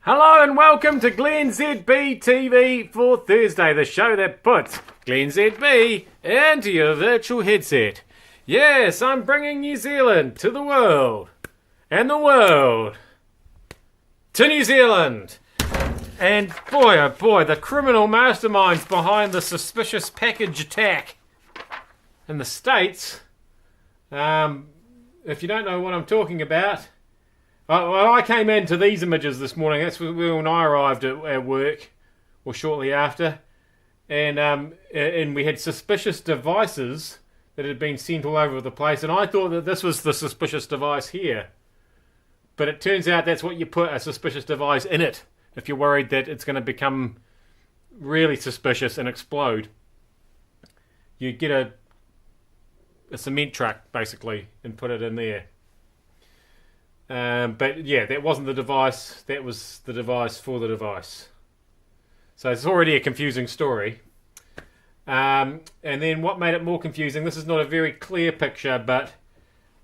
Hello and welcome to glennzb TV for Thursday, the show that puts glennzb into your virtual headset. Yes, I'm bringing New Zealand to the world, and the world to New Zealand. And boy, oh boy, the criminal masterminds behind the suspicious package attack in the States. If you don't know what I'm talking about, well, I came into these images this morning. That's when I arrived at work, or shortly after, and we had suspicious devices that had been sent all over the place, and I thought that this was the suspicious device here. But it turns out that's what you put a suspicious device in it, if you're worried that it's going to become really suspicious and explode. You get a cement truck, basically, and put it in there. But yeah, that wasn't the device. That was the device for the device. So it's already a confusing story. And then what made it more confusing, this is not a very clear picture, but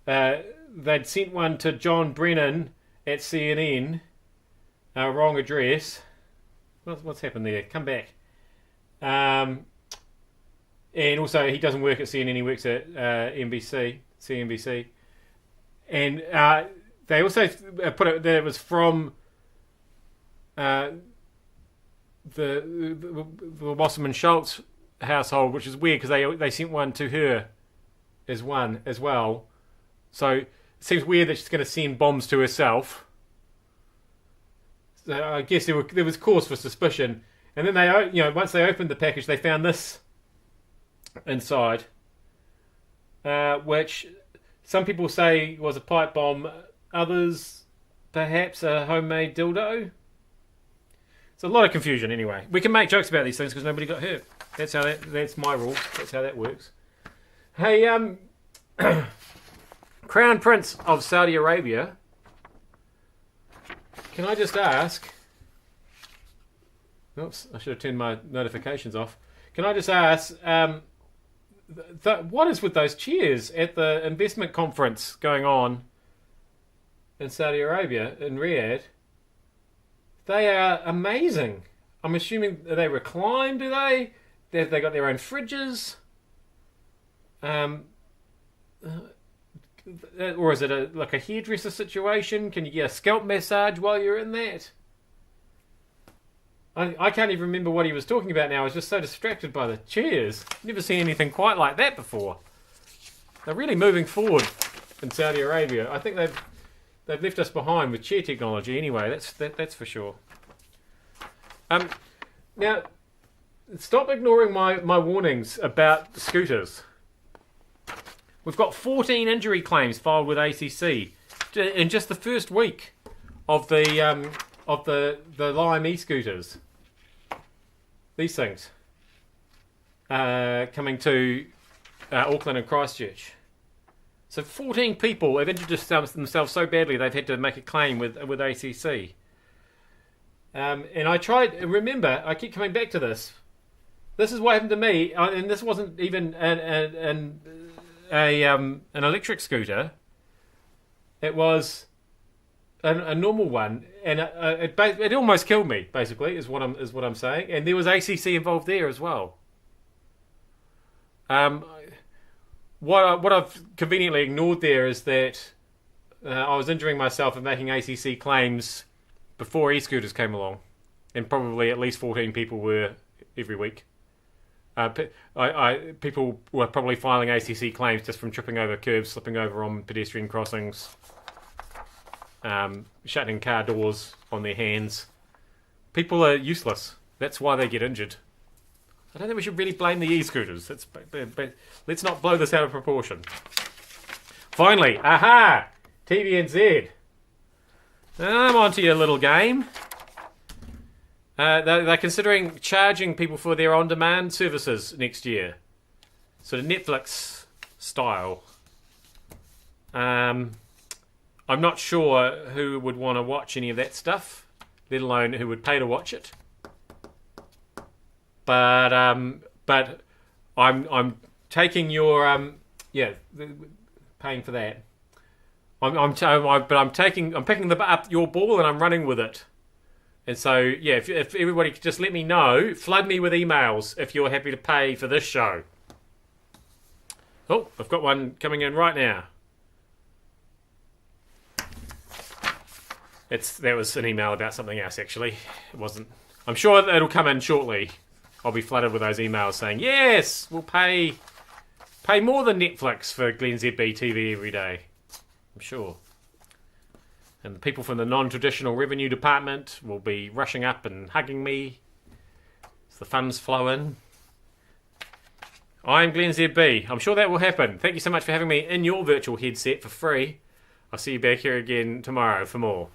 they'd sent one to John Brennan at CNN. Wrong address. What's happened there? Come back. And also, he doesn't work at CNN, he works at CNBC. And they also put it that it was from the Wasserman Schultz household, which is weird because they sent one to her as well. So it seems weird that she's going to send bombs to herself. So I guess there was cause for suspicion. And then once they opened the package, they found this inside, which some people say was a pipe bomb. Others, perhaps a homemade dildo. It's a lot of confusion anyway. We can make jokes about these things because nobody got hurt. That's my rule. That's how that works. Hey, Crown Prince of Saudi Arabia. Can I just ask? Oops, I should have turned my notifications off. Can I just ask, what is with those cheers at the investment conference going on in Saudi Arabia, in Riyadh? They are amazing. I'm assuming they recline, do they? They got their own fridges. Or is it like a hairdresser situation? Can you get a scalp massage while you're in that? I can't even remember what he was talking about now. I was just so distracted by the chairs. Never seen anything quite like that before. They're really moving forward in Saudi Arabia. I think they've left us behind with chair technology anyway, that's for sure. Now, stop ignoring my warnings about scooters. We've got 14 injury claims filed with ACC in just the first week of the Lime e-scooters. These things coming to Auckland and Christchurch. So 14 people have injured themselves so badly they've had to make a claim with ACC. And I tried. Remember, I keep coming back to this. This is what happened to me, and this wasn't even an electric scooter. It was a normal one, and it almost killed me. Basically, is what I'm saying. And there was ACC involved there as well. What I've conveniently ignored there is that I was injuring myself and making ACC claims before e-scooters came along, and probably at least 14 people were every week. People were probably filing ACC claims just from tripping over curbs, slipping over on pedestrian crossings, shutting car doors on their hands. People are useless. That's why they get injured. I don't think we should really blame the e-scooters. But let's not blow this out of proportion. Finally, aha! TVNZ. I'm onto your little game. They're considering charging people for their on-demand services next year. Sort of Netflix style. I'm not sure who would want to watch any of that stuff, let alone who would pay to watch it. But I'm taking your paying for that. I'm picking up your ball and I'm running with it. And so, yeah, if everybody could just let me know, flood me with emails if you're happy to pay for this show. Oh, I've got one coming in right now. That was an email about something else, actually. It wasn't. I'm sure it'll come in shortly. I'll be flooded with those emails saying, yes, we'll pay more than Netflix for glennzb TV every day. I'm sure. And the people from the non-traditional revenue department will be rushing up and hugging me as the funds flow in. I'm glennzb. I'm sure that will happen. Thank you so much for having me in your virtual headset for free. I'll see you back here again tomorrow for more.